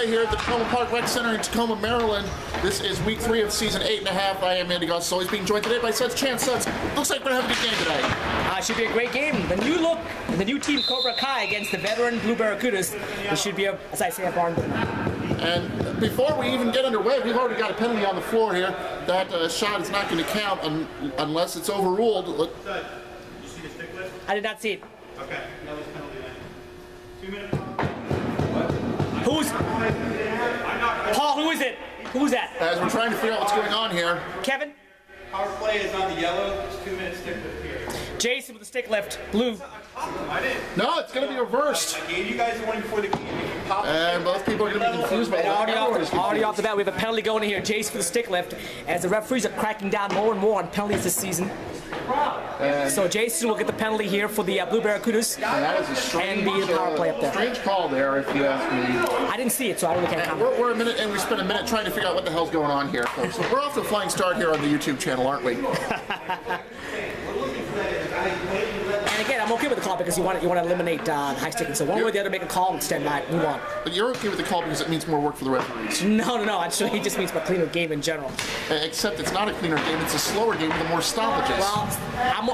play here at the Tacoma Park Rec Center in Tacoma, Maryland. This is week 3 of season 8.5. I am Andy Goss, always being joined today by Suds Chance. Suds, looks like we're going to have a good game today. Should be a great game. The new look, the new team Cobra Kai against the veteran Blue Barracudas. This should be, as I say, a barn burner. And before we even get underway, we've already got a penalty on the floor here. That shot is not going to count unless it's overruled. Look. Did you see the stick lift? I did not see it. Okay, that was penalty then. 2 minutes. Who's? Paul, who is it? Who's that? As we're trying to figure out what's going on here. Kevin? Power play is on the yellow. It's 2 minutes stick lift here. Jason with the stick lift. Blue. I didn't. No, it's going to be reversed. I gave you guys the one before the game. And both people are going to be confused by that. Already off the bat, we have a penalty going in here. Jason for the stick lift, as the referees are cracking down more and more on penalties this season. So Jason will get the penalty here for the Blue Barracudas. And that is a strange, and the power play up there. Strange call there, if you ask me. I didn't see it, so I really can't comment. We're a minute, and we spent a minute trying to figure out what the hell's going on here, folks. So we're off to a flying start here on the YouTube channel, aren't we? And again, I'm okay with the call because you want to eliminate high sticking. So one way or the other, make a call and stand by, move on. But you're okay with the call because it means more work for the referees. No. Actually, he just means a cleaner game in general. Except it's not a cleaner game; it's a slower game with the more stoppages. Well,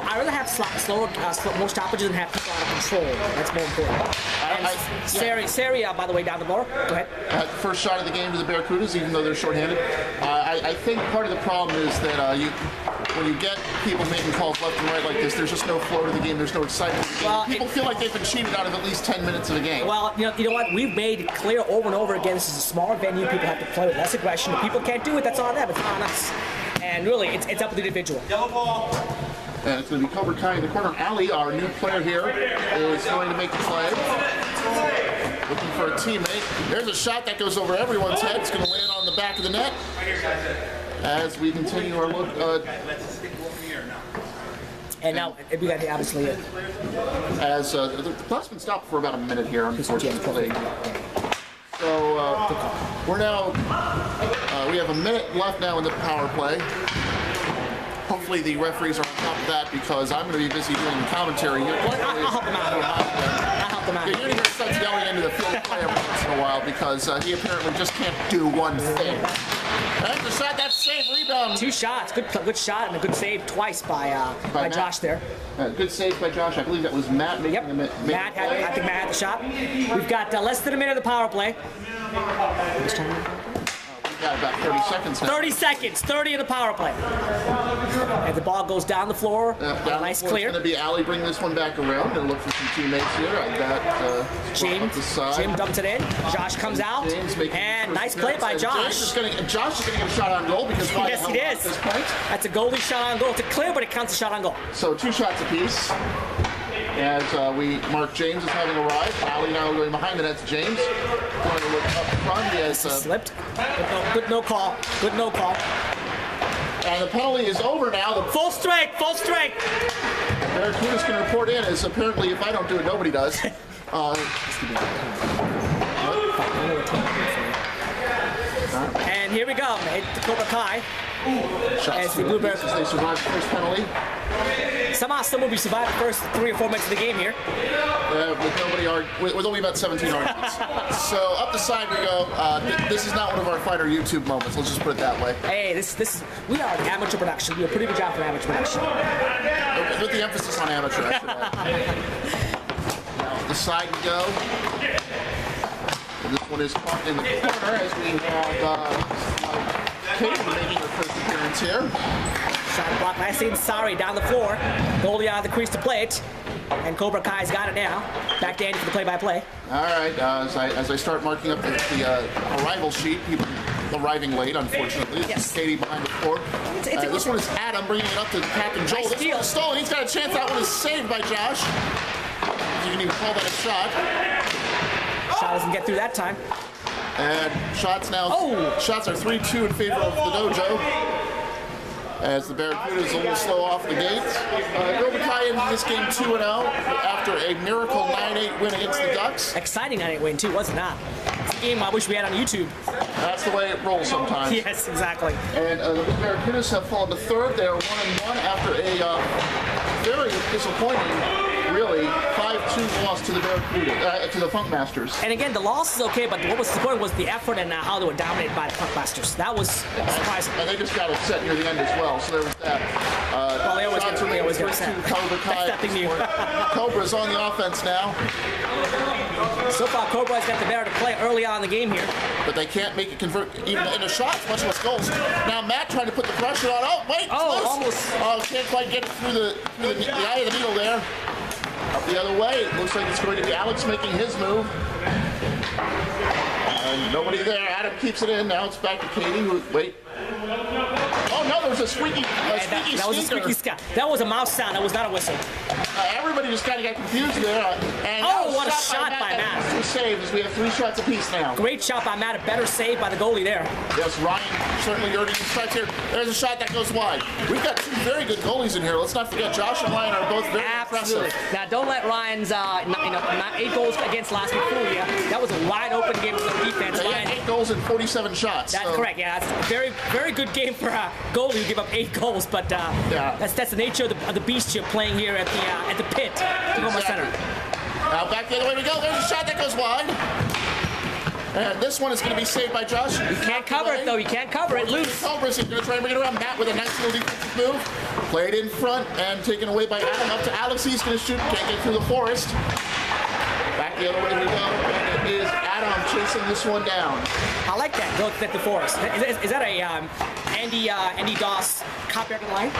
I'd rather have more stoppages than have people out of control. That's more important. Sari, by the way, down the bar. Go ahead. First shot of the game to the Barracudas, even though they're shorthanded. I think part of the problem is that when you get people making calls left and right like this, there's just no flow to the game. There's no excitement. Well, people feel like they've been cheated out of at least 10 minutes of the game. Well, you know what? We've made it clear over and over again. This is a smaller venue. People have to play with less aggression. If people can't do it, that's on them. It's not on us. And really, it's up to the individual. Yellow ball. And it's going to be Cobra Kai in the corner. Ali, our new player here, is going to make the play. Looking for a teammate. There's a shot that goes over everyone's head. It's going to land on the back of the net. As we continue our look. And now, we got obviously it. As the clock's been stopped for about a minute here, unfortunately. So we're now, we have a minute left now in the power play. Hopefully the referees are on top of that because I'm going to be busy doing the commentary here. I'll help them out. I'll help them out. You're going to hear Suds yelling into the field play every once in a while because he apparently just can't do one thing. That's a shot, that's save, rebound. 2 shots, good shot and a good save twice by Josh there. Good save by Josh. I believe that was Matt making the I think Matt had the shot. We've got less than a minute of the power play. We've got about 30 seconds now. 30 seconds, 30 of the power play. And the ball goes down the floor. Nice clear. It's going to be Ali bring this one back around and look for some teammates here. I got Jim dumps it in. Josh comes out. And nice play by Josh. Josh is going to get a shot on goal because yes, he is. At this point. That's a goalie shot on goal. It's a clear, but it counts a shot on goal. So 2 shots apiece. As Mark James is having arrived. Ali now going behind the net to James. Going to look up front. He has slipped. Good no call. Good no call. And the penalty is over now. The full strength. Barracudas can report in as apparently if I don't do it, nobody does. And here we go. The Cobra Kai. As the Blue Barracudas, they survived the first penalty. Somehow still will be surviving the first 3 or 4 minutes of the game here. With only about 17 arguments. So up the side we go. This is not one of our finer YouTube moments. Let's just put it that way. Hey, we are an amateur production. We do a pretty good job for amateur production. With the emphasis on amateur. Up the side we go. And this one is caught in the corner as we have Katie making her first appearance here. Shot block nicely and Sari down the floor. Goalie out of the crease to play it. And Cobra Kai's got it now. Back to Andy for the play-by-play. All right, as I start marking up the arrival sheet, people arriving late, unfortunately. Yes. Katie behind the court. This one is Adam bringing it up to Captain Joel. This one is stolen. He's got a chance. That one is saved by Josh. You can even call that a shot. Shot doesn't get through that time. And shots now. Shots are 3-2 in favor of the Dojo. As the Barracudas a little slow off the gate. Cobra Kai into this game 2-0 after a miracle 9-8 win against the Ducks. Exciting 9-8 win too, was it not? It's a game I wish we had on YouTube. That's the way it rolls sometimes. Yes, exactly. And the Barracudas have fallen to 3rd. They are 1-1 after a very disappointing really 5-2 loss to the Barracudas, to the Funkmasters. And again, the loss is okay, but what was important was the effort and how they were dominated by the Funkmasters. That was surprising. And they just got upset near the end as well, so there was that. Well, they always get upset. Cobra That's nothing new. Cobra's on the offense now. So far, Cobra's got the better to play early on in the game here. But they can't make it convert even into shots, much less goals. Now Matt trying to put the pressure on. Oh, wait! Oh, close. almost. Oh, can't quite get it through the eye of the needle there. Up the other way. It looks like it's going to be Alex making his move. And nobody there. Adam keeps it in. Now it's back to Katie. Wait. Oh no, there was a squeaky That was a squeaky scat. That was a mouse sound. That was not a whistle. Everybody just kind of got confused there. And what a shot by Matt. 2 saves. We have 3 shots apiece now. Great shot by Matt. A better save by the goalie there. Yes, Ryan certainly earning his strikes here. There's a shot that goes wide. We've got 2 very good goalies in here. Let's not forget Josh and Ryan are both very Absolutely. impressive. Now, don't let Ryan's not 8 goals against last week fool you. That was a wide open game for the defense. He had 8 goals and 47 shots. That's correct. Yeah, that's a very, very good game for a goalie who gave up 8 goals. But that's the nature of the beast you're playing here at the pit, Tacoma Center. Now back the other way we go. There's a shot that goes wide. And this one is going to be saved by Josh. You can't cover it, though. You can't cover it. Loose. Cobra's going to try and bring it around. Matt with a nice little defensive move. Played in front and taken away by Adam. Up to Alex. He's going to shoot. Can't get through the forest. Back the other way we go. And it is Adam chasing this one down. I like that. Go at the forest. Is that a Andy Doss copyright line?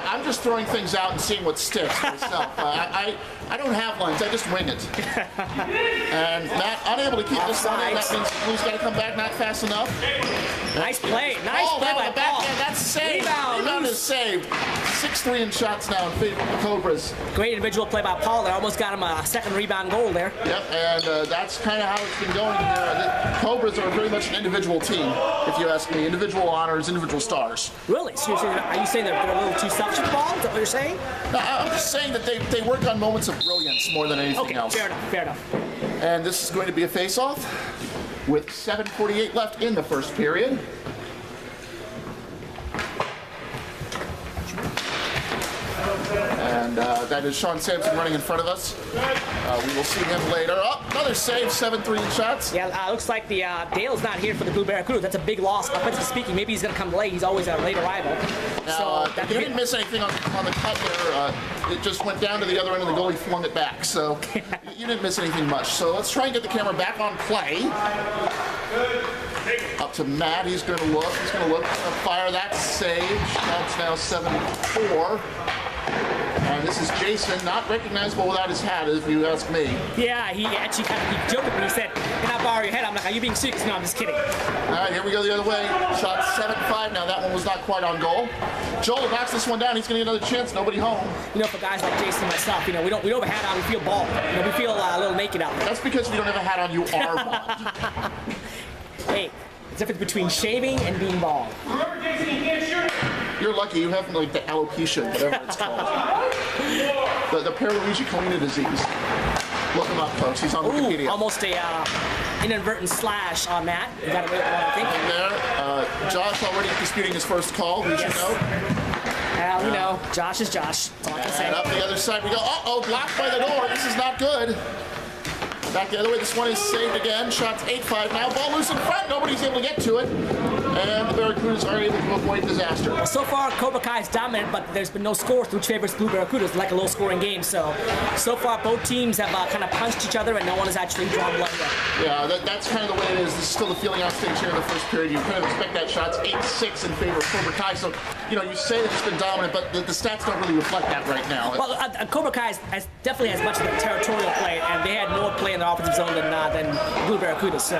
I'm just throwing things out and seeing what sticks myself. I don't have lines. I just wing it. And Matt unable to keep this one in. That means Blue's got to come back not fast enough. Nice play. Nice play by Paul. That's saved. Rebound is saved. 6-3 in shots now in favor of the Cobras. Great individual play by Paul. That almost got him a second rebound goal there. Yep, and that's kind of how it's been going here. The Cobras are very much an individual team, if you ask me. Individual honors, individual stars. Really? So are you saying they're a little too selfish with the ball? Is that what you're saying? No, I'm just saying that they work on moments of brilliance more than anything else. Fair enough, fair enough. And this is going to be a face-off with 7:48 left in the first period. And that is Sean Sampson running in front of us. We will see him later. Oh, another save, 7-3 in shots. Yeah, looks like the Dale's not here for the Blue Barracudas. That's a big loss, offensively speaking. Maybe he's going to come late. He's always a late arrival. Now, you didn't miss anything on the cut there. It just went down to the other end and the goalie flung it back. So you didn't miss anything much. So let's try and get the camera back on play. Up to Matt. He's going to look. He's going to look. Fire that save. That's now 7-4. And this is Jason, not recognizable without his hat, if you ask me. Yeah, he actually he joked with me. He said, "Can I borrow your hat?" I'm like, "Are you being serious?" No, I'm just kidding. All right, here we go the other way. Shot 7-5. Now that one was not quite on goal. Joel knocks this one down. He's going to get another chance. Nobody home. You know, for guys like Jason and myself, we don't have a hat on. We feel bald. We feel a little naked out there. That's because if you don't have a hat on, you are bald. Hey, there's a difference between shaving and being bald. Remember, Jason, you can't shoot. You're lucky you have like the alopecia, whatever it's called. the paralegia disease. Look him up, folks. He's on Wikipedia. Almost a inadvertent slash on that. You got to wait one, I think. There, Josh already disputing his first call. We should know. Well, you know, Josh is Josh. That's all I can say. And up the other side we go. Uh-oh, blocked by the door. This is not good. Back the other way. This one is saved again. Shots 8-5 now. Ball loose in front. Nobody's able to get to it. And the Barracudas are able to avoid disaster. So far, Cobra Kai is dominant, but there's been no scores, which favors Blue Barracudas, like a low-scoring game. So far, both teams have kind of punched each other, and no one has actually drawn blood yet. Yeah, that's kind of the way it is. This is still the feeling out stage here in the first period. You kind of expect that shots 8-6 in favor of Cobra Kai. So, you say that it's been dominant, but the stats don't really reflect that right now. Well, Cobra Kai definitely has much of the territorial play, and they had more play in the offensive zone than Blue Barracudas. So,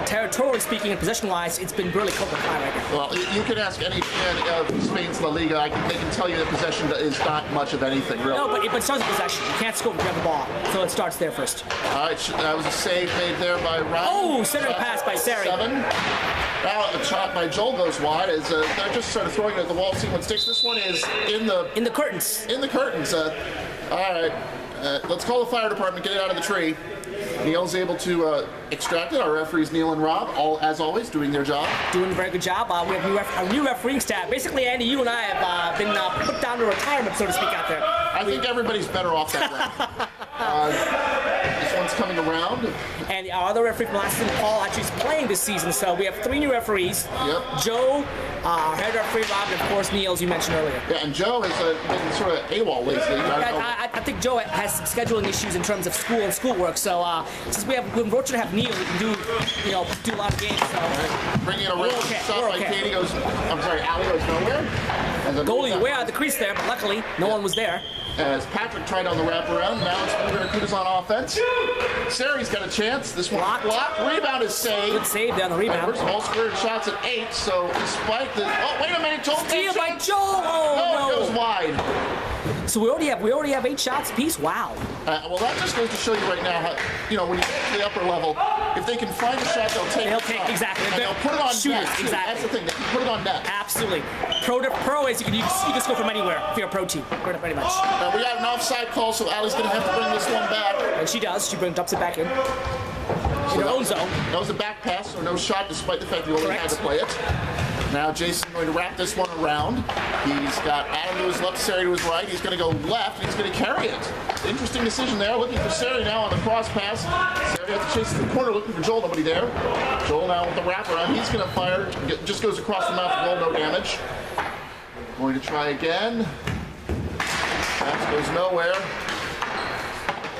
territorially speaking and possession-wise, it's been really Cobra Kai right now. Well, you can ask any fan of Spain's La Liga. They can tell you that possession is not much of anything, really. No, but it starts with possession. You can't score if you have the ball. So it starts there first. All right, that was a save made there by Ryan. Oh, center pass by Sari. 7. Now the shot by Joel goes wide. As they're just sort of throwing it at the wall, seeing what sticks. This one is in the curtains. In the curtains. All right, let's call the fire department. Get it out of the tree. Neil's able to extract it. Our referees, Neil and Rob, as always, doing their job. Doing a very good job. We have a new refereeing staff. Basically, Andy, you and I have been put down to retirement, so to speak, out there. I think everybody's better off that way. This one's coming around. And our other referee from last season, Paul, actually is playing this season. So we have 3 new referees. Yep. Joe, our head referee, Rob, and of course Neil, as you mentioned earlier. Yeah, and Joe has been sort of AWOL lately. I think Joe has some scheduling issues in terms of school and schoolwork. So since we're fortunate to have Neil, we can do a lot of games. So. Bringing in a real shot by Katie goes. I'm sorry, Ali goes nowhere. Goalie way out of the crease there, but luckily no one was there. As Patrick tried on the wraparound, now it's Barracudas on offense. Sari's got a chance. This one blocked. Rebound is saved. Good save there on the rebound. First of all, squared shots at 8, so despite the... Oh, wait a minute, Joel. Steal by Joel! Oh, no, it goes wide. So we already have 8 shots apiece? Wow. Well, that just goes to show you right now how, when you get to the upper level, if they can find a shot, they'll take it. Exactly. And they'll put it on shooters, net. exactly. That's the thing. They can put it on net. Absolutely. Pro is you can score from anywhere if you're a pro team, pretty much. Now, we got an offside call, so Ali's going to have to bring this one back. And she does. She dumps it back in her own zone. That was a back pass, so no shot despite the fact you only had to play it. Now Jason's going to wrap this one around. He's got Adam to his left, Sari to his right. He's going to go left, and he's going to carry it. Interesting decision there. Looking for Sari now on the cross pass. Sari has to chase to the corner, looking for Joel. Nobody there. Joel now with the wraparound. He's going to fire. Just goes across the mouth of goal, no damage. Going to try again. Pass goes nowhere.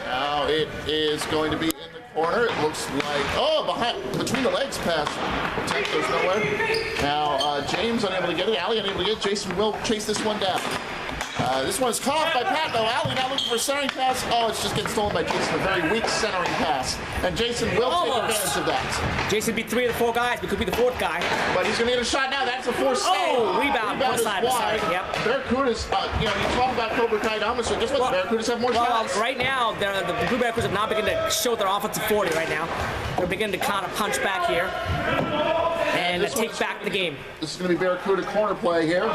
Now it is going to be in the corner. It looks like, between the legs pass. Attempt goes nowhere. Now James unable to get it. Ali unable to get it. Jason will chase this one down. This one's caught by Pat, though. Ali now looking for a centering pass. Oh, it's just getting stolen by Jason. A very weak centering pass. And Jason will take advantage of that. Jason beat 3 of the 4 guys, but could be the 4th guy. But he's going to get a shot now. That's a forced save. Oh, rebound. Rebound is Side, wide. Yep. Barracudas, you talk about Cobra Kai dominance, so guess what? Barracudas have more shots. Right now, the Blue Barracudas have now begun to show their offensive 40 right now. They're beginning to kind of punch back here. And take back the game. This is going to be Barracuda corner play here.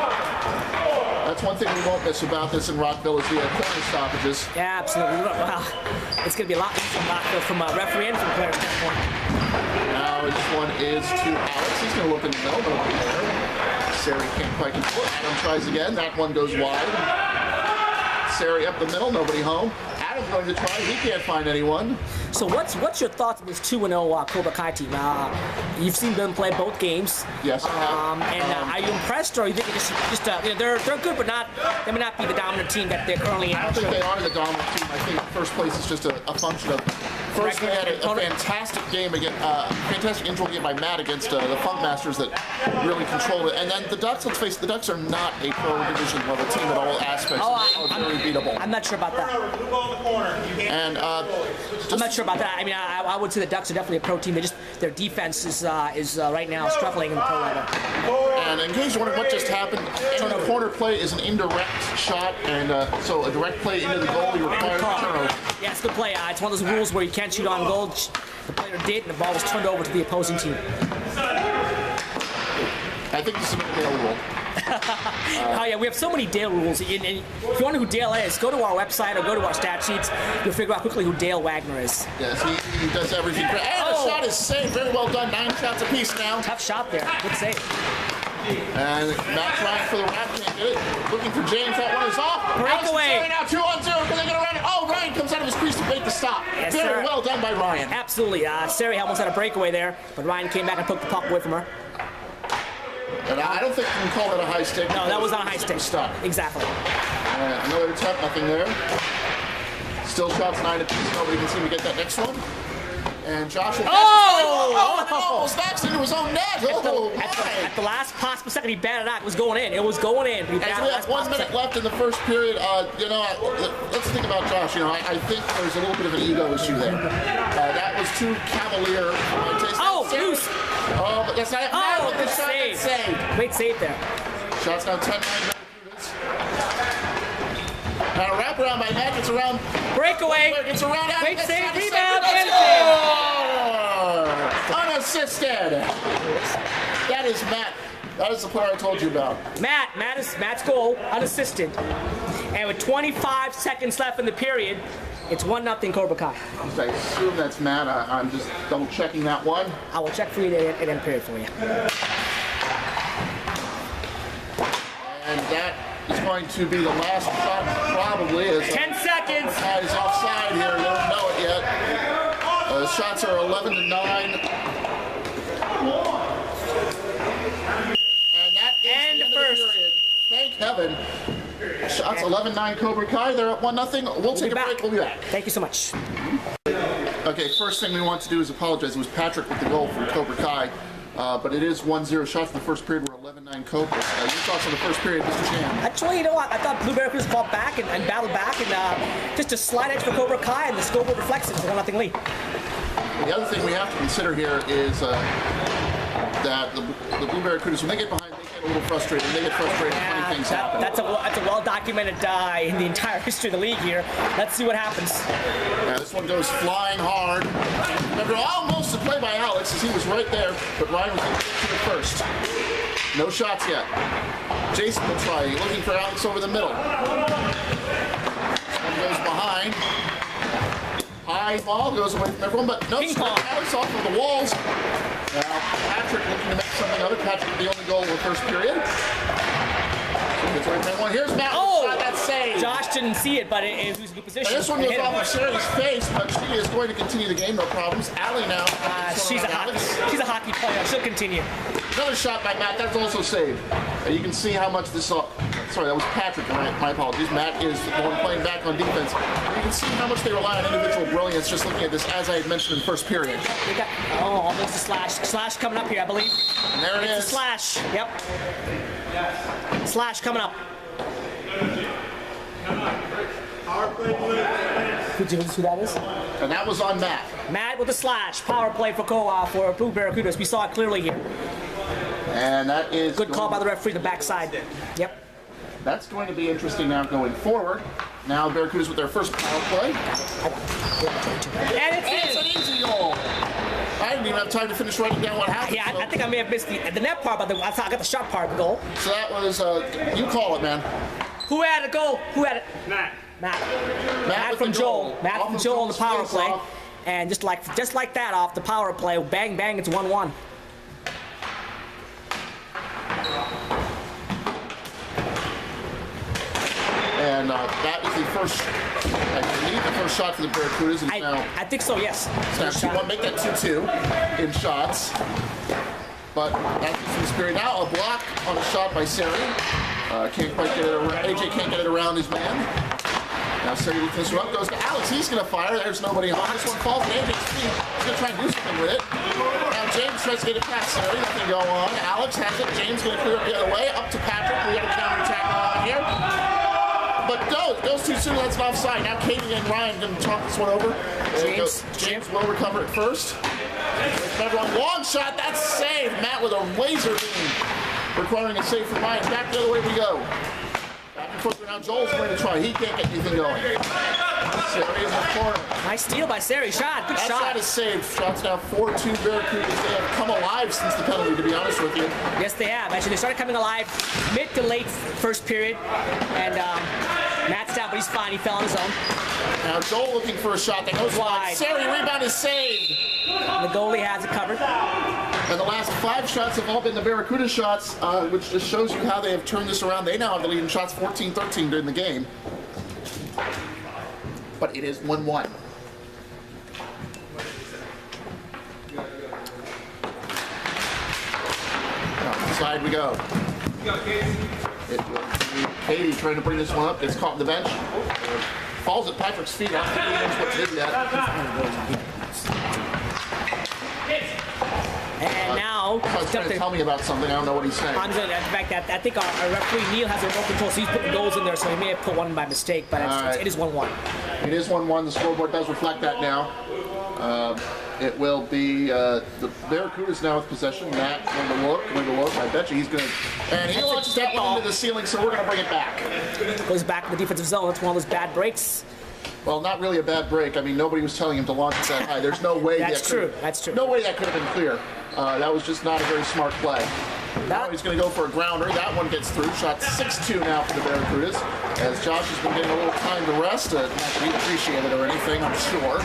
That's one thing we won't miss about this in Rockville is the corner stoppages. Yeah, absolutely. Well, it's going to be a lot from Rockville from a referee and from a player standpoint. Now this one is to Alex. He's going to look in the middle. Nobody there. Sari can't quite control it. Adam tries again. That one goes wide. Sari up the middle. Nobody home. Adam's going to try. He can't find anyone. So what's your thoughts on this 2-0 Cobra Kai team? You've seen them play both games. Yes. Are you impressed, or you think they're good, but they may not be the dominant team that they're currently in? I don't think they are the dominant team. I think first place is just a function of. First, we had a fantastic game against, fantastic intro game by Matt against the Funkmasters that really controlled it. And then the Ducks, let's face it, the Ducks are not a pro division level team at all aspects. They're very beatable. I'm not sure about that. And I'm not sure about that. I mean, I would say the Ducks are definitely a pro team. Their defense is right now struggling in the pro level. And in case you're wondering what just happened, any corner play is an indirect shot, and so a direct play into the goal, you require a turnover. Yeah, it's a good play. It's one of those rules where you can't shoot on goal. The player did, and the ball was turned over to the opposing team. I think this is a Dale rule. Oh yeah, we have so many Dale rules. And if you wonder who Dale is, go to our website or go to our stat sheets. You'll figure out quickly who Dale Wagner is. Yes, he does everything. And the shot is saved. Very well done. 9 shots apiece now. Tough shot there. Good save. And Matt trying for the wrap, can't get it. Looking for James, that one is off. Breakaway. Now 2-on-0. Are they going to run it? Oh, Ryan comes out of his crease to break the stop. Yes, very well done by Ryan. Absolutely. Sari almost had a breakaway there, but Ryan came back and took the puck away from her. And I don't think you can call that a high stick. No, that was not a high stick. Stop. Exactly. Another attempt, nothing there. Still shots 9 apiece. Nobody can seem to get that next one. And Josh will and it almost backs into his own net. At the last possible second, he batted out. It was going in. It was going in. We have 1 minute left in the first period. Let's think about Josh. I think there's a little bit of an ego issue there. That was too cavalier for my taste. Loose. Oh, but that's not it. Good save. Saved. Great save there. Shots now 10-9. Now a wraparound by Matt. Gets around. Breakaway. Gets around. Great save. Rebound. Unassisted. That is Matt. That is the player I told you about. Matt's goal, unassisted. And with 25 seconds left in the period, it's 1-0 Cobra Kai. I assume that's Matt. I'm just double checking that one. I will check for you at end period for you. And that is going going to be the last shot, probably. As 10 seconds. He's offside here. They don't know it yet. The shots are 11 to 9. And that is And the end first. of the period. Thank heaven. Shots 11-9 Cobra Kai. They're up 1-0. We'll take a break. We'll be back. Thank you so much. Okay, first thing we want to do is apologize. It was Patrick with the goal for Cobra Kai. But it is 1-0. Shots in the first period were 11-9 Cobra. Your thoughts on the first period, Mr. Chan? Actually, you know what? I thought Blue Barracudas fought back and battled back, and just a slight edge for Cobra Kai, and the scoreboard reflects it. It's a 1-0 lead. The other thing we have to consider here is that the Blue Barracudas, when they get behind, they get a little frustrated. When they get frustrated, funny things happen. That's a well-documented in the entire history of the league here. Let's see what happens. Yeah, this one goes flying hard. Remember, almost a play by Alex as he was right there, but Ryan was going to get to the first. No shots yet. Jason will try, looking for Alex over the middle. This one goes behind. High ball goes away from everyone, but no, Alex off of the walls. Now, Patrick looking to make something of it. Patrick with the only goal in the first period. Here's Matt. Oh, that save. Josh didn't see it, but it was a good position. Now, this one goes off of Sherry's face, but she is going to continue the game, no problems. Allie now. She's a hockey player. She'll continue. Another shot by Matt. That's also saved. You can see how much this. Sorry, that was Patrick. My apologies. Matt is the one playing back on defense. You can see how much they rely on individual brilliance. Just looking at this, as I had mentioned in the first period. We got almost a slash. Slash coming up here, I believe. And there it is. It's a slash. Yep. Slash coming up. Could you notice who that is? And that was on Matt. Matt with the slash. Power play for Blue Barracudas. We saw it clearly here. And that is good call by the referee, the backside. Yep. That's going to be interesting now going forward. Now Barracudas with their first power play. And it's an easy goal. I didn't even have time to finish writing down what happened. Yeah, I think I may have missed the net part, but I got the shot part of the goal. So that was, you call it, man. Who had a goal? Who had it? Matt. Matt from Joel. Matt from Joel on the power play. And just like that off the power play, bang, bang, it's 1-1. And that is the first, I believe, the first shot for the Barracudas. And I think so, yes. It's now 2-1, make that 2-2 in shots. But that's the spirit. Now a block on a shot by Seri. Can't quite get it around. AJ can't get it around his man. Now Seri looks this one up, goes to Alex. He's going to fire. There's nobody on. This one falls to AJ's feet. He's going to try and do something with it. Now James tries to get it past Seri. Nothing go on. Alex has it. James going to clear it the other way. Up to Patrick. We got a counterattack on here. But goes too soon. That's an offside. Now Katie and Ryan going to talk this one over. James will recover it first. Everyone, long shot. That's saved. Matt with a laser beam. Requiring a save from Ryan. Back the other way we go. Back and forth. Now Joel's going to try. He can't get anything going. Seri in the corner. Nice steal by Seri. Shot. Good shot. That shot is saved. Shots now 4-2 Barracudas. They have come alive since the penalty, to be honest with you. Yes, they have. Actually, they started coming alive mid to late first period. And Matt's down, but he's fine. He fell on his own. Now Joel looking for a shot that goes wide. Seri, rebound is saved. The goalie has it covered. And the last 5 shots have all been the Barracuda shots, which just shows you how they have turned this around. They now have the lead in shots 14-13 during the game. But it is 1-1. Outside we go. It will be Katie trying to bring this one up. It's caught in the bench. Falls at Patrick's feet. I don't think he knows what to do yet. And now, he's trying to tell me about something. I don't know what he's saying. I'm going to, in fact, I think our referee Neil has remote control, so he's putting goals in there, so he may have put one by mistake, but it is 1-1. It is 1-1. The scoreboard does reflect that now. It will be the Barracudas now with possession. Matt going to look. I bet you he's going to. And he launches that one into the ceiling, so we're going to bring it back. Goes back in the defensive zone. That's one of those bad breaks. Well, not really a bad break. I mean, nobody was telling him to launch it that high. There's no way That's true. No way that could have been clear. That was just not a very smart play. Now he's going to go for a grounder. That one gets through. Shot 6-2 now for the Barracudas. As Josh has been getting a little time to rest. Not to be appreciated or anything, I'm sure.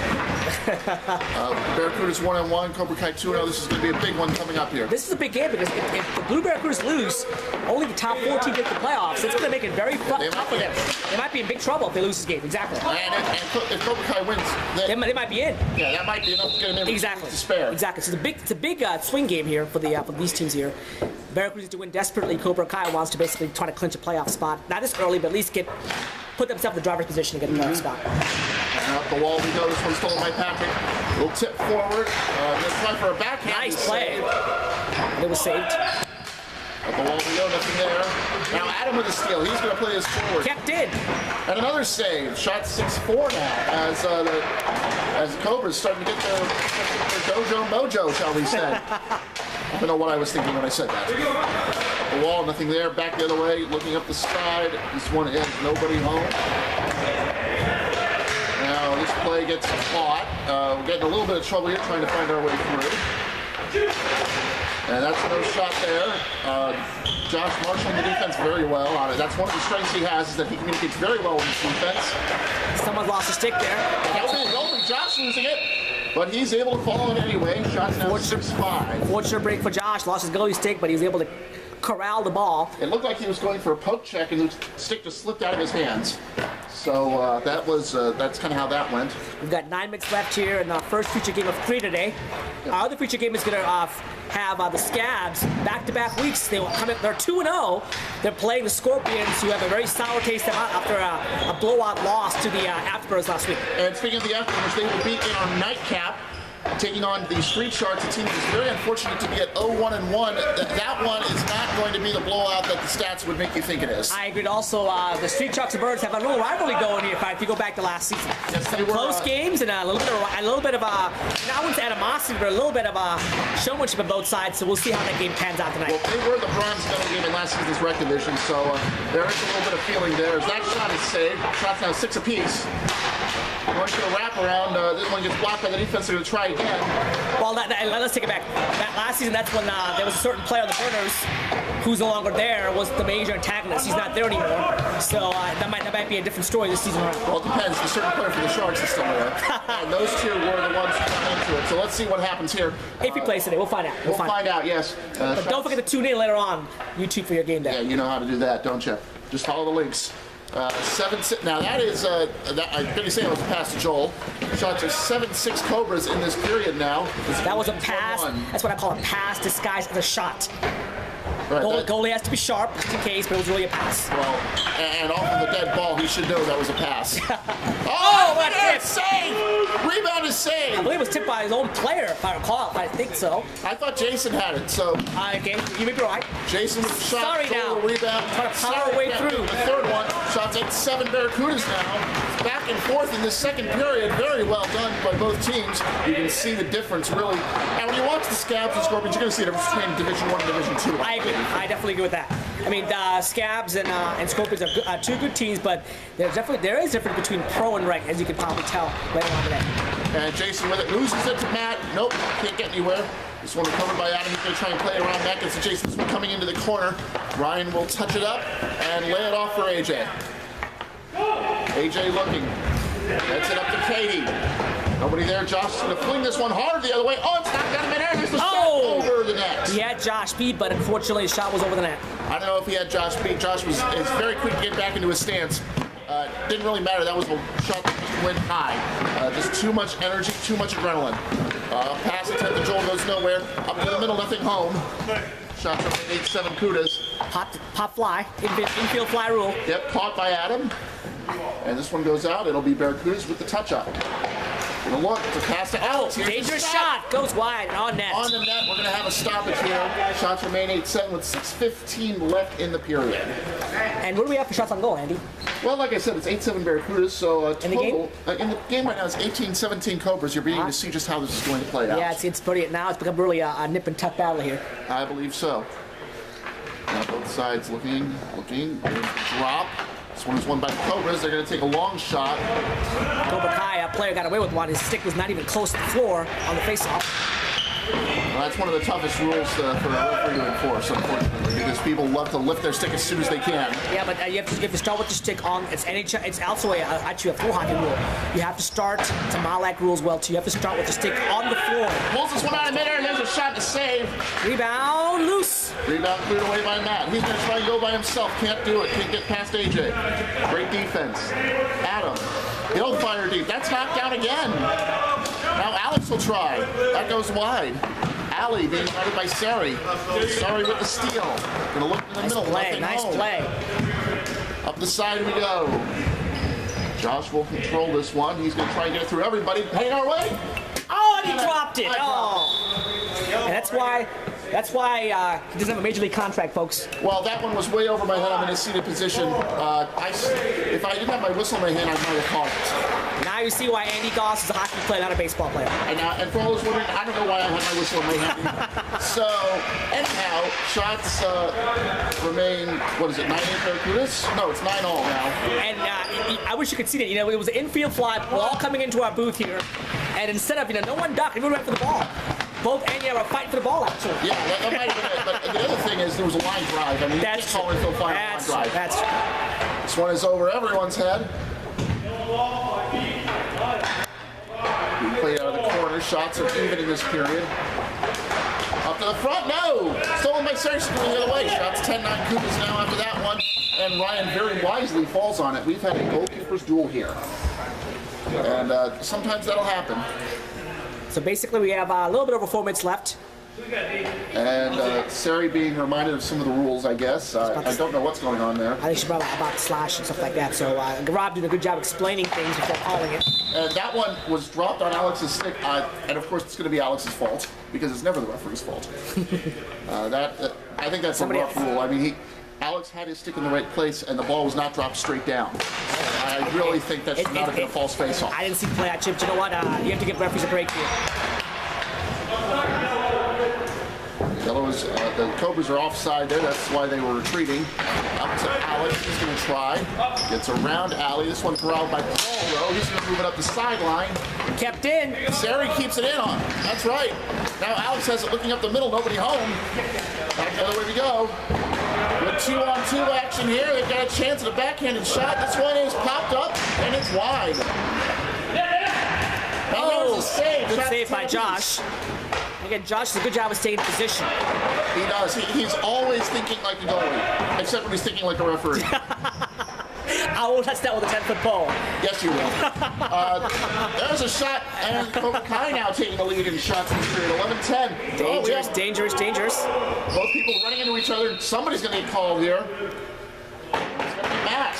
Barracudas 1-1. Cobra Kai 2-0. This is going to be a big one coming up here. This is a big game because if the Blue Barracudas lose, only the top 4 teams make the playoffs. It's going to make it very tough for them. They might be in big trouble if they lose this game. Exactly. And if Cobra Kai wins, they might be in. Yeah, that might be enough to get them in. Exactly. To spare. Exactly. So it's a big swing game here for these teams here. Barracudas need to win desperately. Cobra Kai wants to basically try to clinch a playoff spot. Not this early, but at least put themselves in the driver's position to get a playoff spot. And up the wall we go. This one's still in my packet. Little tip forward. Let's try for a backhand. Nice play. It was saved. Up the wall we go. Nothing there. Now Adam with a steal. He's going to play his forward. Kept in. And another save. Shot 6-4 now as the Cobra's starting to get their dojo mojo, shall we say. I don't know what I was thinking when I said that. The wall, nothing there. Back the other way, looking up the side. This one ends, nobody home. Now this play gets caught. We're getting a little bit of trouble here trying to find our way through. And that's no shot there. Josh marshalling the defense very well on it. That's one of the strengths he has, is that he communicates very well with his defense. Someone lost a stick there. Only Josh losing it. But he's able to follow it anyway. Shots now 6-5. Fortunate break for Josh. Lost his goalie stick, but he was able to corral the ball. It looked like he was going for a poke check, and the stick just slipped out of his hands. So that's kind of how that went. We've got 9 minutes left here in our first feature game of 3 today. Yep. Our other feature game is going to have the Scabs back-to-back weeks. They're 2-0. They're playing the Scorpions, who have a very sour taste after a blowout loss to the Afterbirds last week. And speaking of the Afterbirds, they will beat in our nightcap, taking on the Street Sharks, a team that is very unfortunate to be at 0-1-1. That one is not going to be the blowout that the stats would make you think it is. I agree. Also, the Street Sharks and Birds have a little rivalry going here. If you go back to last season, yes, some close games and a little bit of I wouldn't say animosity, but a little bit of showmanship on both sides. So we'll see how that game pans out tonight. Well, they were the bronze medal game in last season's rec division, so there is a little bit of feeling there. As that shot is saved, shots now 6 apiece. Going to the wraparound. This one gets blocked by the defense. They're going to try again. Well, let's take it back. That last season, that's when there was a certain player on the Burners who's no longer there, was the major antagonist. He's not there anymore. So that might be a different story this season around. Well, it depends. The certain player for the Sharks is still there. And those two were the ones who got into it. So let's see what happens here. If he plays today, we'll find out. We'll find out, yes. But don't forget to tune in later on YouTube for your game day. Yeah, you know how to do that, don't you? Just follow the links. 7-6. Now that is, I'm going to say it was a pass to Joel. Shots are 7-6 Cobras in this period now. That was a pass. That's what I call a pass disguised as a shot. Right, goalie has to be sharp, just in case, but it was really a pass. Well, and off of the dead ball, he should know that was a pass. Oh, what a tip! Save! Rebound is saved! I believe it was tipped by his own player, if I recall. I think so. I thought Jason had it, so... Okay, you may be right. Jason with the shot. Sorry now. Rebound. Trying to power way through. The third one. Shots at 7 Barracudas now. Back and forth in this second period. Very well done by both teams. You can see the difference, really. And when you watch the Scabs and Scorpions, you're going to see the difference between Division 1 and Division 2. I agree. I definitely agree with that. I mean, Scabs and Scorpions are 2 good teams, but there is a difference between pro and rec, as you can probably tell later on today. And Jason with it, loses it to Matt. Nope, can't get anywhere. This one recovered by Adam. He's going to try and play around that. Gets to Jason. This one coming into the corner. Ryan will touch it up and lay it off for AJ. AJ looking. Gets it up to Katie. Nobody there. Josh is going to fling this one hard the other way. Oh, it's not got him in there. There's the shot over the net. He had Josh beat, but unfortunately his shot was over the net. I don't know if he had Josh beat. Josh is very quick to get back into his stance. Didn't really matter. That was a shot that just went high. Just too much energy, too much adrenaline. Pass attempt to Joel goes nowhere. Up in the middle, nothing home. Shots from 8-7 Kudas. Pop fly. Infield fly rule. Yep, caught by Adam. And this one goes out. It'll be Barracudas with the touch-up. Gonna look, it's a pass to Alex. Dangerous shot, goes wide, on net. On the net, we're gonna have a stoppage here. Shots remain 8-7 with 6:15 left in the period. And what do we have for shots on goal, Andy? Well, like I said, it's 8-7 Barracudas, so total, in the game right now is 18-17 Cobras. You're beginning to see just how this is going to play out. Yeah, it's pretty, now it's become really a nip and tuck battle here. I believe so. Now both sides looking, drop. This one is won by the Cobras. They're going to take a long shot. Cobra Kai, a player got away with one. His stick was not even close to the floor on the faceoff. Well, that's one of the toughest rules for a referee to enforce, unfortunately, because people love to lift their stick as soon as they can. Yeah, but you have to start with the stick on. It's NHL. It's also actually a floor hockey rule. You have to start. It's a Malak rule as well too. You have to start with the stick on the floor. Pulls this one out of midair, and there's a shot to save. Rebound loose. Rebound cleared away by Matt. He's going to try and go by himself. Can't do it. Can't get past AJ. Great defense. Adam. He'll fire deep. That's knocked down again. Now Alex will try. That goes wide. Allie being guarded by Sari. Sari with the steal. Gonna look in the middle. Play. Nice play. Up the side we go. Josh will control this one. He's gonna try and get it through everybody. Heading our way. Oh, and he dropped it. Oh. And that's why he doesn't have a major league contract, folks. Well, that one was way over my head. I'm in a seated position. If I didn't have my whistle in my hand, I might have caught it. Now you see why Andy Goss is a hockey player, not a baseball player. And for all those wondering, I don't know why I had my whistle in my hand. So, anyhow, shots remain, what is it, 9-8 Barracudas? No, it's 9-all now. And I wish you could see that. You know, it was an infield fly. We're all coming into our booth here. And instead of, no one ducked, everyone went for the ball. Both Andy were fighting for the ball, actually. Yeah, that might have been it. But the other thing is there was a line drive. I mean, that's you can't call infield fly a line drive. That's true. This one is over everyone's head. We played out of the corner. Shots are even in this period. Up to the front, no! Stolen by Saracen going the other way. Shots 10-9 Cougars now after that one. And Ryan very wisely falls on it. We've had a goalkeeper's duel here. And sometimes that'll happen. So basically we have a little bit over 4 minutes left. And Sari being reminded of some of the rules, I guess. I don't know what's going on there. I think she's about the slash and stuff like that. So Rob did a good job explaining things before calling it. And that one was dropped on Alex's stick. And of course it's going to be Alex's fault, because it's never the referee's fault. I think that's a rough rule. I mean, Alex had his stick in the right place, and the ball was not dropped straight down. I really think that should not have been a false face-off. I didn't see the play. Chip, you know what? You have to give referees a break here. Yellows, the Cobras are offside there. That's why they were retreating. Up to Alex. He's going to try. Gets around Allie. This one corralled by Paul, though. He's going to move it up the sideline. Kept in. Sari keeps it in on. That's right. Now Alex has it looking up the middle. Nobody home. Back the other way we go. Good 2-on-2 action here. They've got a chance at a backhanded shot. This one is popped up, and it's wide. Oh, there's a save. Good save by Josh. Again, Josh does a good job of staying in position. He does. He's always thinking like a goalie, except when he's thinking like a referee. I will touch that with a 10-foot pole. Yes, you will. There's a shot, and Kai now taking the lead in shots in this period. 11-10. Dangerous, dangerous, dangerous. Both people running into each other. Somebody's going to get called here. It's going to be Matt.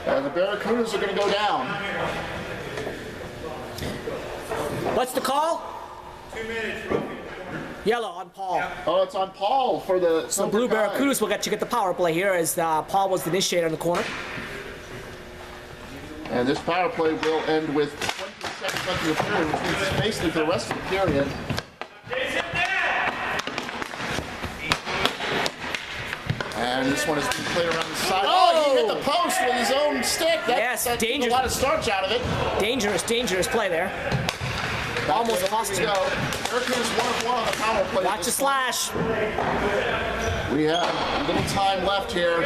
And the Barracudas are going to go down. What's the call? 2 minutes, rookie. Yellow on Paul. Oh, it's on Paul for the... So Blue Barracudas will get the power play here, as Paul was the initiator in the corner. And this power play will end with 20 seconds left in the period, which means it's basically for the rest of the period. And this one is being played around the side. Oh, he hit the post with his own stick. That dangerous. A lot of starch out of it. Dangerous, dangerous play there. Almost lost him. Barracudas 1-1 on the power play. Watch the slash. We have a little time left here.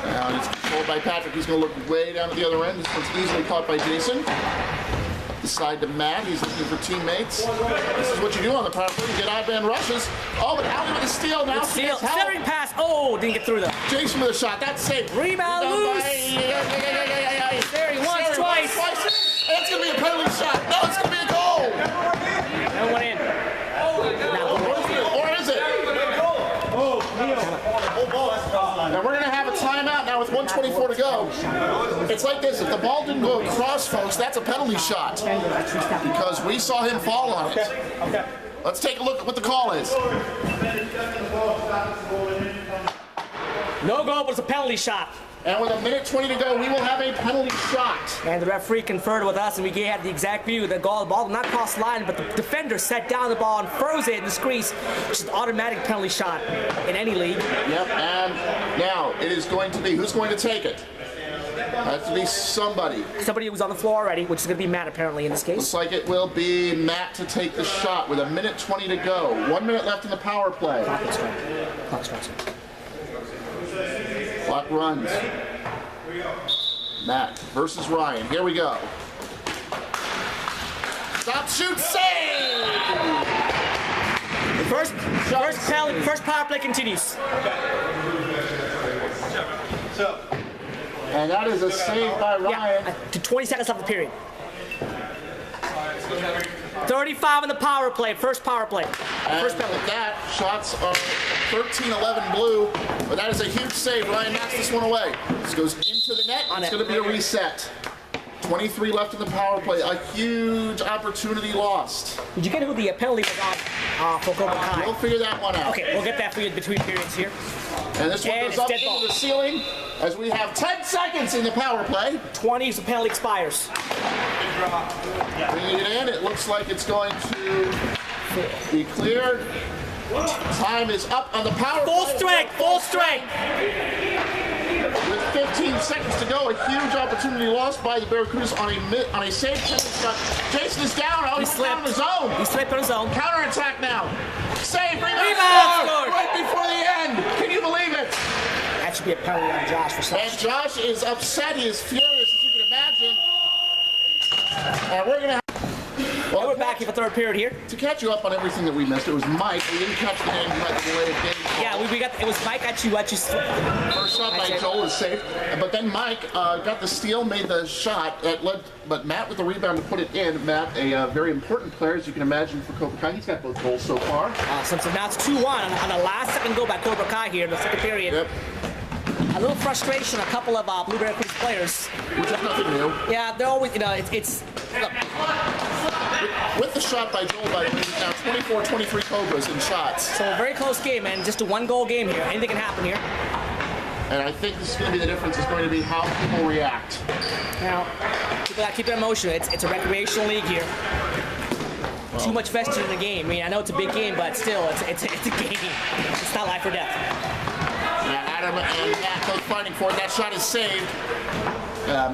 Now it's controlled by Patrick. He's going to look way down at the other end. This one's easily caught by Jason. Up the side to Matt. He's looking for teammates. This is what you do on the power play. You get odd man rushes. Oh, but Allie with a steal now. Steal. Centering pass. Oh, didn't get through though. Jason with a shot. That's safe. Rebound loose. There he once, twice. It's going to be a penalty shot. No, it's going to be a goal. No one in. Or is it? Now we're going to have a timeout now with 1:24 to go. It's like this. If the ball didn't go across, folks, that's a penalty shot. Because we saw him fall on it. Okay. Let's take a look at what the call is. No goal, but it's a penalty shot. And with 1:20 to go, we will have a penalty shot. And the referee conferred with us, and we had the exact view. The ball did not cross the line, but the defender set down the ball and froze it in the crease, which is an automatic penalty shot in any league. Yep, and now it is going to be, who's going to take it? Has to be somebody. Somebody who's on the floor already, which is going to be Matt apparently in this case. Looks like it will be Matt to take the shot with 1:20 to go. 1 minute left in the power play. Clock starts. Clock runs. Matt versus Ryan. Here we go. Stop, shoot, save! First power play continues. And that is a save by Ryan. Yeah, to 20 seconds left of the period. 35 in the power play, first power play. First penalty. With that, shots are 13-11 blue, but that is a huge save. Ryan knocks this one away. This goes into the net. It's going to be a reset. 23 left in the power play. A huge opportunity lost. Did you get who the penalty was on for Cobra Kai? We'll figure that one out. Okay, we'll get that for you in between periods here. And this one goes up into the ceiling as we have 10 seconds in the power play. 20 as the penalty expires. Bringing it in, it looks like it's going to be cleared. Time is up on the power play. Full strength. With 15 seconds to go, a huge opportunity lost by the Barracudas on a safe penalty shot. Jason is down. Oh, he's down on his own. He slipped on his own. Counterattack now. Save, rebound, Score! right before the end. Can you believe it? That should be a penalty on Josh for something. And Josh is upset. He is furious, as you can imagine. And we're going to have... Well, we're back in the third period here. To catch you up on everything that we missed, it was Mike. We didn't catch the name. We had the delayed game. Yeah, we got it was Mike at you. First shot by Joel is safe, but then Mike got the steal, made the shot that led, but Matt with the rebound to put it in. Matt, a very important player, as you can imagine, for Cobra Kai. He's got both goals so far. Awesome. So now it's 2-1 on the last second goal by Cobra Kai here in the second period. Yep. A little frustration, a couple of Blue Barracudas players. Which is nothing new. Yeah, they're always, it's look. With the shot by Joel, by the way, now 24-23 Cobras in shots. So a very close game, man. Just a one-goal game here. Anything can happen here. And I think this is going to be the difference. Is going to be how people react. Now, people got to keep it emotional. It's a recreational league here. Well, too much vested in the game. I mean, I know it's a big game, but still, it's a game. It's not life or death. Adam and Matt both fighting for it. That shot is saved.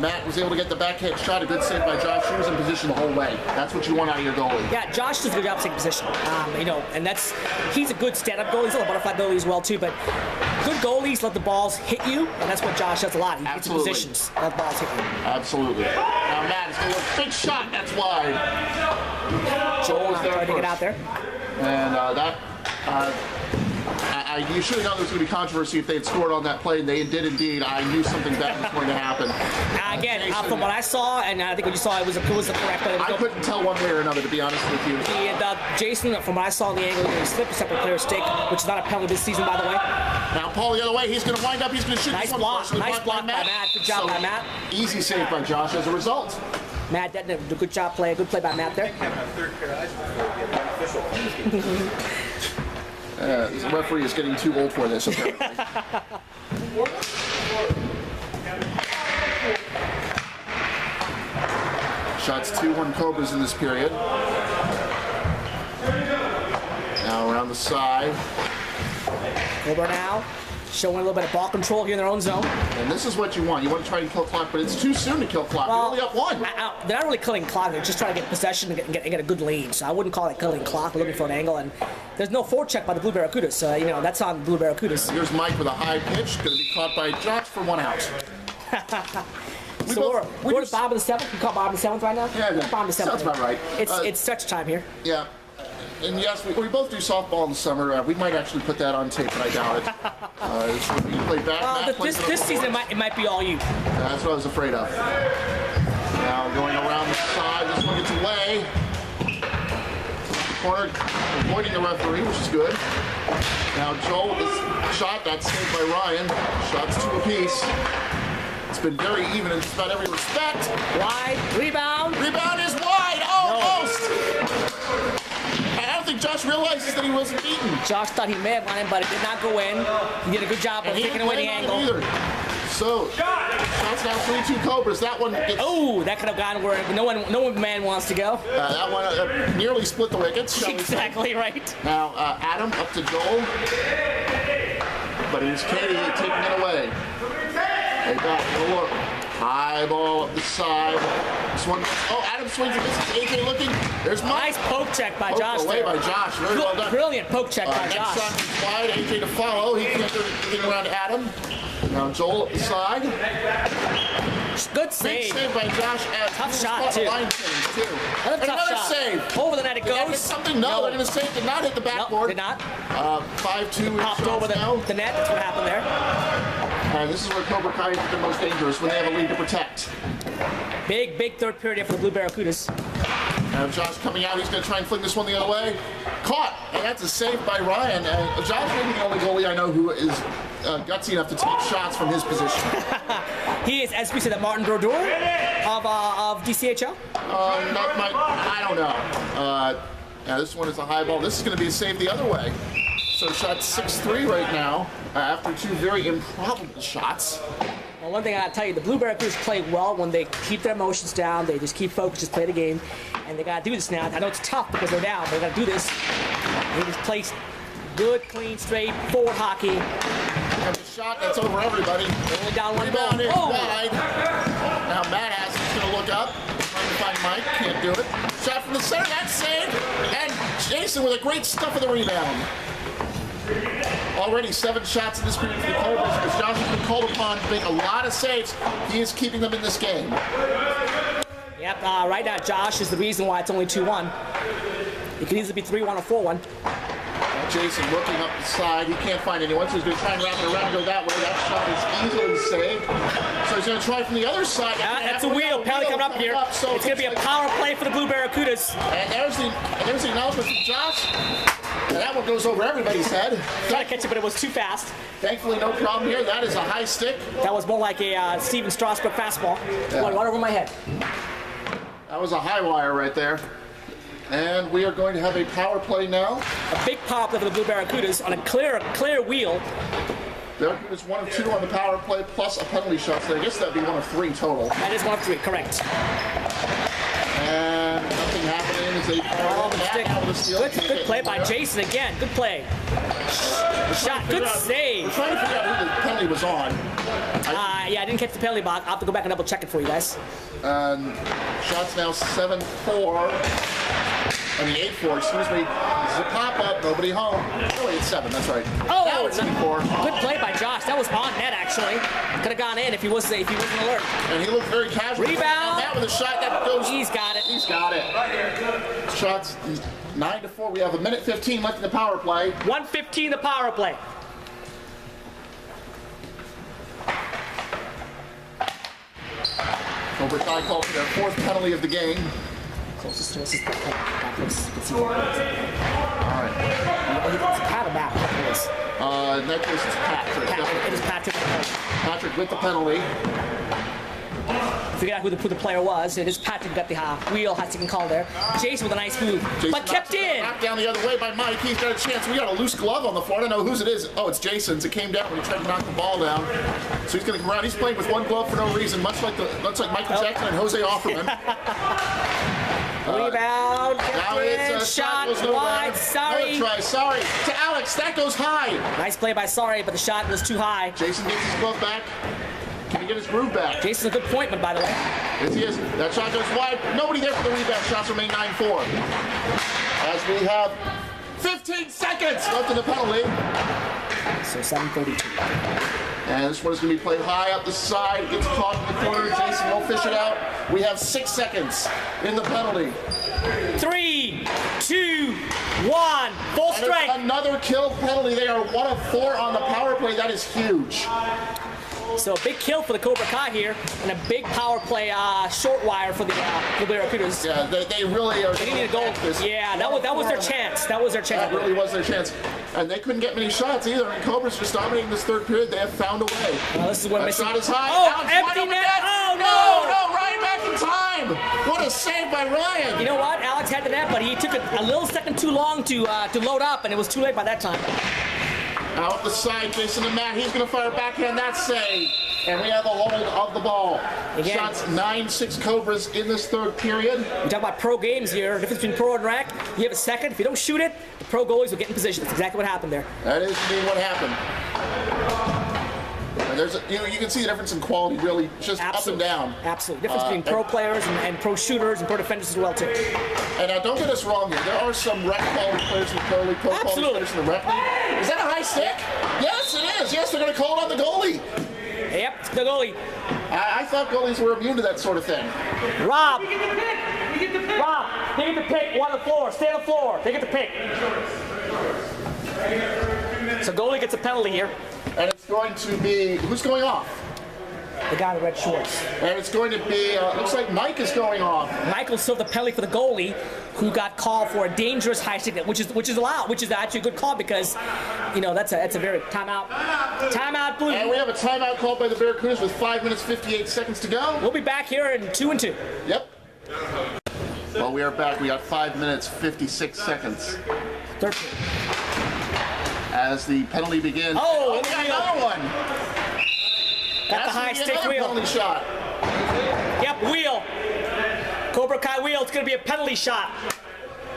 Matt was able to get the backhand shot. A good save by Josh. He was in position the whole way. That's what you want out of your goalie. Yeah, Josh does a good job taking position. And he's a good stand-up goalie. He's a butterfly goalie as well too. But good goalies let the balls hit you, and that's what Josh does a lot. He gets in positions, let the balls hit you. Absolutely. Now Matt is going to a big shot. That's wide. Joel trying to get out there. And you should have known there was going to be controversy if they had scored on that play, and they did indeed. I knew something bad was going to happen. Again, from what I saw, and I think what you saw, it was the correct play. I couldn't tell one way or another, to be honest with you. Jason, from what I saw in the angle, he slipped a separate player stick, which is not a penalty this season, by the way. Now Paul the other way. He's going to wind up. He's going to shoot. Nice block. Nice block by Matt. Good job by Matt. Easy save by Josh as a result. Matt did a good job play. Good play by Matt there. The referee is getting too old for this, apparently. Shots 2-1 Cobras in this period. Now around the side. Cobra now showing a little bit of ball control here in their own zone. And this is what you want. You want to try and kill clock, but it's too soon to kill clock. Well, you're only up one. They're not really killing clock. They're just trying to get possession and get a good lead. So I wouldn't call it killing clock. We're looking for an angle, and there's no forecheck by the Blue Barracudas. So, that's on Blue Barracudas. Here's Mike with a high pitch. Going to be caught by Josh for 1 out. So we're at bottom of the seventh. You call bottom of the seventh right now? Yeah, bottom of the seventh. Sounds about right. It's stretch time here. Yeah. And yes, we both do softball in the summer. We might actually put that on tape, but I doubt it. You play back. This season it might be all you. That's what I was afraid of. Now going around the side, this one gets away. Corner, avoiding the referee, which is good. Now Joel with this shot, that's saved by Ryan. Shots 2 apiece. It's been very even in just about every respect. Wide, rebound. Rebound is wide, almost. I don't think Josh realizes that he wasn't beaten. Josh thought he may have won him, but it did not go in. He did a good job of taking away the angle. So, shots now 3-2 Cobras. That one gets... Oh, that could have gone where no man wants to go. That one nearly split the wickets. Exactly right. Now, Adam up to Joel. But it is Katie taking it away. They got a look. High ball up the side. This one, oh, Adam swings and misses. AJ looking. There's Mike. Nice poke check by Poked Josh away there. by Josh. Very well done. Brilliant poke check by Next Josh. shot is wide. AJ to follow. He can't do anything around Adam. Now Joel up the side. Good Big save. save by Josh. Tough shot, too. Line change, too. Another tough Another shot. save. Over the net it Did that hit goes. something? No, they're going to save. Did not hit the Nope, backboard. did not. 5-2 Popped over now. the net. That's what happened there. And this is where Cobra Kai is the most dangerous, when they have a lead to protect. Big third period for the Blue Barracudas. Now Josh coming out, he's going to try and fling this one the other way. Caught, and that's a save by Ryan. Josh may be the only goalie I know who is gutsy enough to take shots from his position. He is, as we said, the Martin Brodeur of DCHL. I don't know. Now this one is a high ball. This is going to be a save the other way. So shot 6-3 right now after two very improbable shots. Well, one thing I gotta tell you, the Blue Barracudas play well when they keep their emotions down. They just keep focused, just play the game, and they gotta do this now. I know it's tough because they're down, but they gotta do this. They just play good, clean, straight forward hockey. And the shot that's over everybody. Only down one goal. Rebound is Oh! wide. Now Matt is going to look up, trying to find Mike. Can't do it. Shot from the center. That's saved. And Jason with a great stuff of the rebound. Already 7 shots in this period for the Cobras because Josh has been called upon to make a lot of saves. He is keeping them in this game. Yep, right now Josh is the reason why it's only 2-1. It could easily be 3-1 or 4-1. Jason looking up the side. He can't find anyone, so he's going to try and wrap it around and go that way. That shot is easily saved. So he's going to try from the other side. That's a wheel. Penalty coming up here. So it's going to be a power play for the Blue Barracudas. And there's the acknowledgement from Josh. And that one goes over everybody's head. Tried to catch it, but it was too fast. Thankfully, no problem here. That is a high stick. That was more like a Steven Strasburg fastball. Yeah. Right over my head. That was a high wire right there. And we are going to have a power play now. A big power play for the Blue Barracudas on a clear wheel. Barracudas 1 of 2 on the power play plus a penalty shot. So I guess that'd be 1 of 3 total. That is 1 of 3, correct. And nothing happening as they Good play by Jason again. Good play. Shot. Good save. We're trying to figure out who the penalty was on. Yeah, I didn't catch the penalty box. I'll have to go back and double check it for you guys. Shots now 7-4. I mean 8-4, excuse me. This is a pop-up, nobody home. Really, it's 7, that's right. Oh, now it's 8-4. Good play by Josh. That was on net, actually. Could have gone in if he wasn't alert. And he looked very casual. Rebound. Matt with a shot that goes. He's got it. He's got it. Shots 9-4. We have 1:15 left in the power play. 1:15 the power play. Cobra Kai called for their 4th penalty of the game. Closest to us is backwards. You can see that. All right. It's Pat or Matt? In that case, it's Patrick. It is Patrick. Patrick with the penalty. Figured out who the player was. It is Patrick got the wheel, high sticking call there. Jason with a nice move, but kept in. Knocked down the other way by Mike. He's got a chance. We got a loose glove on the floor. I don't know whose it is. Oh, it's Jason's. It came down when he tried to knock the ball down. So he's going to come around. He's playing with one glove for no reason, much like Michael Jackson and Jose Offerman. Rebound, Now it's a shot goes wide. nowhere. Sorry. Another try. Sorry to Alex. That goes high. Nice play by Sorry, but the shot was too high. Jason gets his glove back. Can he get his groove back? Jason's a good pointman, by the way. Yes, he is. That shot goes wide. Nobody there for the rebound. Shots remain 9-4. As we have 15 seconds left in the penalty. So 7:32. And this one is going to be played high up the side. Gets caught in the corner. Jason will fish it out. We have 6 seconds in the penalty. 3, 2, 1. Full And strength. another kill penalty. They are 1 of 4 on the power play. That is huge. So a big kill for the Cobra Kai here, and a big power play short wire for the Barracudas. Yeah, they really are. They needed a goal. Yeah, that was their chance. That was their chance. That really was their chance. And they couldn't get many shots either. I mean, Cobra's just dominating this 3rd period. They have found a way. Well, this is what That shot is high. Oh, Now it's empty wide open net. Oh, no, Ryan back in time. What a save by Ryan. You know what? Alex had the net, but he took a little second too long to load up, and it was too late by that time. Out the side, Jason and Matt. He's going to fire backhand. That save. And we have a hold of the ball. Again. Shots 9-6 Cobras in this 3rd period. We talk about pro games here. The difference between pro and rec. You have a second. If you don't shoot it, the pro goalies will get in position. That's exactly what happened there. That is indeed what happened. And there's you can see the difference in quality, really, just Absolutely. up and down. Absolutely. Difference between pro players and pro shooters and pro defenders as well, too. And don't get us wrong here. There are some rec quality players in the pro league, pro quality players in the rec league. Is that a high stick? Yes, it is. Yes, they're going to call it on the goalie. Yep, the goalie. I thought goalies were immune to that sort of thing. Rob. Rob, they get the pick. One on the floor. Stay on the floor. They get the pick. So goalie gets a penalty here. And it's going to be, who's going off? The guy in the red shorts. And it's going to be, looks like Mike is going off. Michael served the penalty for the goalie, who got called for a dangerous high stick, which is allowed, which is actually a good call because, you know, that's a very timeout, Blue. And we have a timeout called by the Barracudas with 5 minutes 58 seconds to go. We'll be back here in 2 and 2. Yep. Well, we are back. We got 5 minutes 56 seconds 13. as the penalty begins. Oh, we got another one. Got the high stick wheel. Penalty shot. Yep, wheel. Cobra Kai wheel. It's going to be a penalty shot.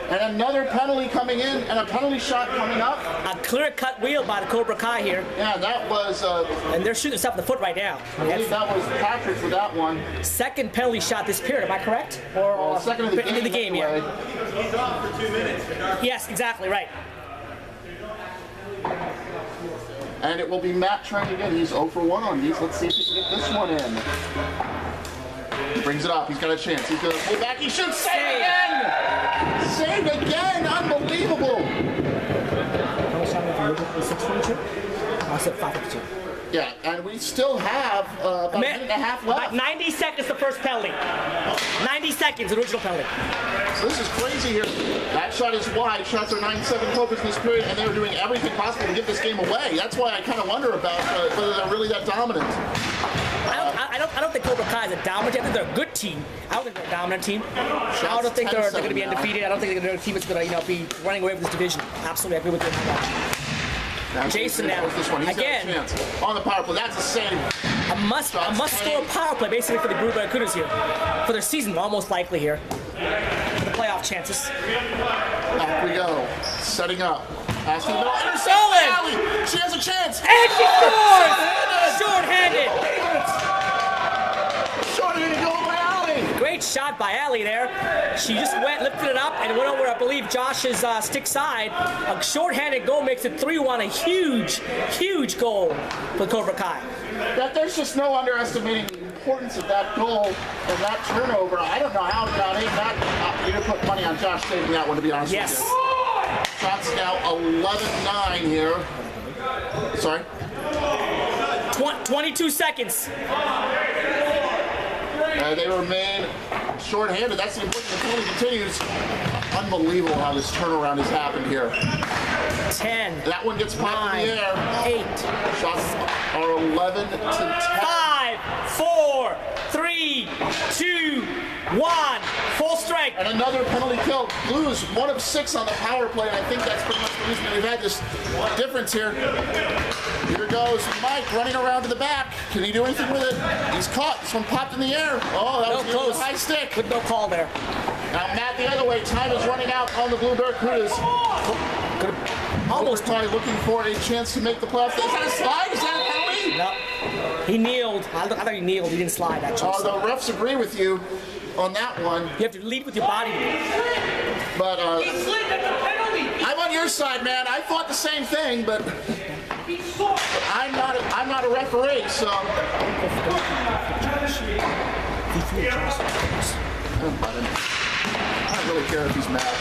And another penalty coming in, and a penalty shot coming up. A clear-cut wheel by the Cobra Kai here. Yeah, that was. And they're shooting themselves in the foot right now. I believe that was Patrick for that one. Second penalty shot this period. Am I correct? Or second in the game. In the game, yeah. He's off for 2 minutes. Yes, exactly right. And it will be Matt trying again. He's 0 for 1 on these. Let's see if he can get this one in. He brings it up. He's got a chance. He's going to pull back. He shoots. Save again! Saved again! Unbelievable! How much time have you 6:42? I said 5:52. Yeah, and we still have about a minute and a half left. About 90 seconds the first penalty. 90 seconds, original penalty. So this is crazy here. That shot is wide. Shots are 9-7 Cobras in this period, and they're doing everything possible to give this game away. That's why I kind of wonder about whether they're really that dominant. I don't think Cobra Kai is a dominant team. I think they're a good team. I don't think they're a dominant team. I don't think they're going to be undefeated. I don't think they're a team that's going to be running away with this division. Absolutely, I agree with you on that. Jason now. This one. He's again. got a chance. On the power play. That's a save. A must-score power play, basically, for the Barracudas here. For their season, almost likely here. For the playoff chances. Back we go. Setting up. Pass to the middle. Solid! She has a chance. And she scores! Short-handed. Short-handed goal by Allie. Great shot by Allie there. She just lifted it up and went over, I believe, Josh's stick side. A short-handed goal makes it 3-1. A huge goal for Cobra Kai. That there's just no underestimating the importance of that goal and that turnover. I don't know how John ain't not. You're gonna put money on Josh saving that one, to be honest with you. Shots now 11-9 here. Sorry. 22 seconds. They remain short-handed. That's the important. The penalty continues. Unbelievable how this turnaround has happened here. 10. That one gets popped in the air. 8. Shots are 11 to 10. 5, 4, 3, 2, 1. Full strength. And another penalty kill. Blues 1 of 6 on the power play, and I think that's pretty much the reason that we've had this difference here. Here goes Mike running around to the back. Can he do anything with it? He's caught. This one popped in the air. Oh, that was close. High stick. With no call there. Now Matt the other way. Time is running out on the Blue Barracudas. Almost probably looking for a chance to make the playoffs. Is that a slide? Is that a penalty? No. He kneeled. I thought he kneeled. He didn't slide, actually. The refs agree with you on that one. You have to lead with your body. But He slid at the penalty. I'm on your side, man. I thought the same thing, but I'm not a referee, so. I don't really care if he's mad.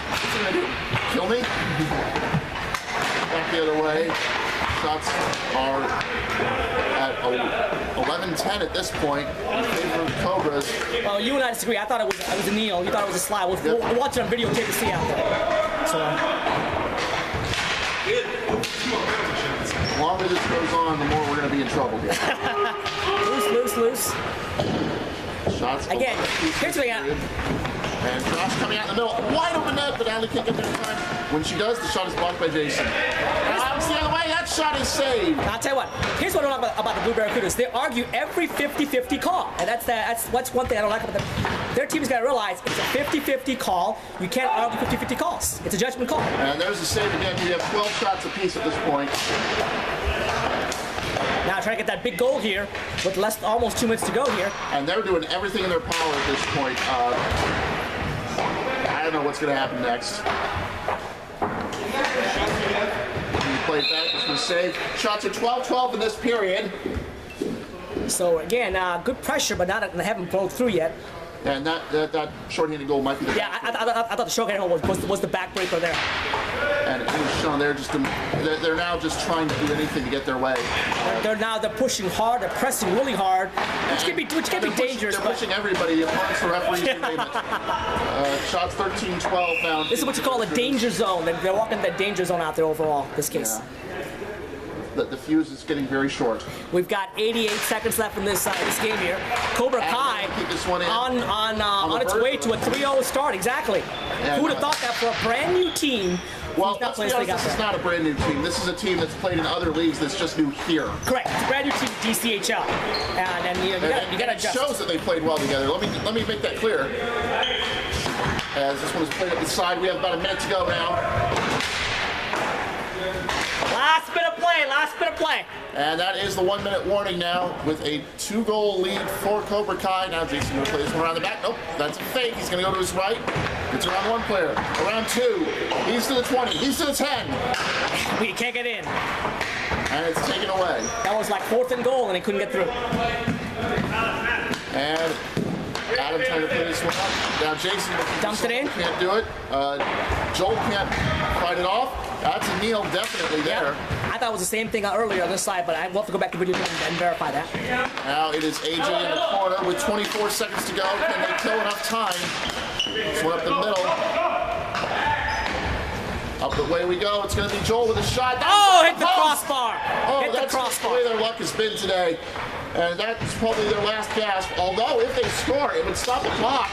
What's he gonna do? Kill me? Back the other way. Shots are at 11-10 at this point in favor of Cobras. Well, you and I disagree. I thought it was a kneel. You thought it was a slide. We'll watch it on videotape to see out there. So. The longer this goes on, the more we're going to be in trouble here. Loose. Shots again. Here's what I got. And Josh coming out in the middle, wide open net, but Allie can't get there in time. When she does, the shot is blocked by Jason. It's the other way. That shot is saved. I'll tell you what. Here's what I don't like about the Blue Barracudas. They argue every 50-50 call, and that's one thing I don't like about them. Their team's got to realize it's a 50-50 call. You can't argue 50-50 calls. It's a judgment call. And there's the save again. We have 12 shots apiece at this point. Now trying to get that big goal here with almost 2 minutes to go here. And they're doing everything in their power at this point. I don't know what's going to happen next. He played back, it's going to save. Shots are 12-12 in this period. So again, good pressure, but they haven't broke through yet. And that short-handed goal might be the I thought the short-handed goal was the backbreaker there. And it was shown they're now just trying to do anything to get their way. They're pushing hard, they're pressing really hard, which can be dangerous. They're pushing everybody, opponents, the referees, you name it. Shots 13-12 now. This is what you call a danger zone. They're walking the danger zone out there overall, in this case. Yeah. The fuse is getting very short. We've got 88 seconds left in this game here. Cobra Kai on its way to a 3-0 start, exactly. Who would have thought that for a brand new team? Well, let's be honest, this is not a brand new team. This is a team that's played in other leagues that's just new here. Correct. It's a brand new team, DCHL. And you got to adjust. It shows that they played well together. Let me make that clear. As this one is played up the side, we have about a minute to go now. Last bit of play. And that is the 1 minute warning now with a 2-goal lead for Cobra Kai. Now Jason going to play this one around the back. Nope, that's a fake. He's going to go to his right. Gets around one player. Around 2. He's to the 20. He's to the 10. We can't get in. And it's taken away. That was like 4th and goal and he couldn't get through. And Adam trying to play this one up. Now Jason dumped it in. Can't do it. Joel can't fight it off. That's a kneel definitely there. Yeah. I thought it was the same thing earlier on this side, but I will have to go back to video and verify that. Now it is AJ in the corner with 24 seconds to go. Can they kill enough time? This one up the middle. Up the way we go. It's going to be Joel with a shot. Hit the crossbar. That's the way their luck has been today. And that's probably their last gasp. Although if they score, it would stop the clock.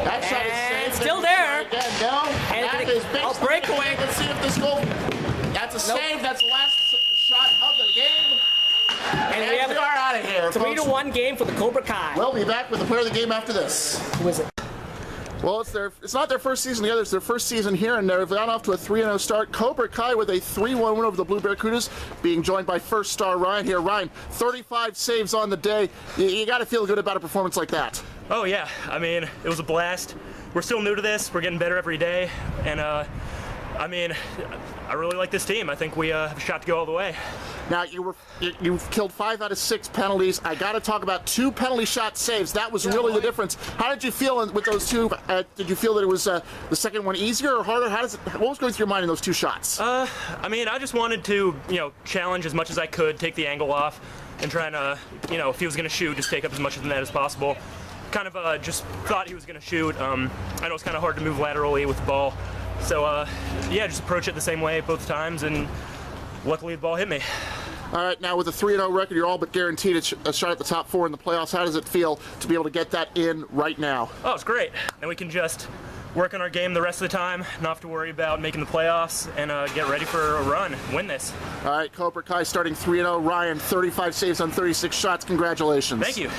That shot is saved. Still there. Again, no. That is big. Breakaway. Let's see if this goal. That's a save. That's the last shot of the game. And we are out of here. 3-1 game for the Cobra Kai. We'll be back with the player of the game after this. Who is it? Well, it's not their first season together. It's their first season here, and they've gone off to a 3-0 start. Cobra Kai with a 3-1 win over the Blue Barracudas, being joined by first star Ryan here. Ryan, 35 saves on the day. You got to feel good about a performance like that. Oh yeah, I mean, it was a blast. We're still new to this. We're getting better every day, and I mean, I really like this team. I think we have a shot to go all the way. Now, you've killed 5 out of 6 penalties. I got to talk about 2 penalty shot saves. That was really the difference. How did you feel with those 2? Did you feel that it was the second one easier or harder? What was going through your mind in those 2 shots? I mean, I just wanted to, challenge as much as I could, take the angle off, and try to, if he was going to shoot, just take up as much of the net as possible. Kind of just thought he was going to shoot. I know it's kind of hard to move laterally with the ball. So, yeah, just approach it the same way both times, and luckily the ball hit me. All right, now with a 3-0 record, you're all but guaranteed a shot at the top 4 in the playoffs. How does it feel to be able to get that in right now? Oh, it's great. And we can just work on our game the rest of the time, not have to worry about making the playoffs, and get ready for a run, win this. All right, Cobra Kai starting 3-0. Ryan, 35 saves on 36 shots. Congratulations. Thank you.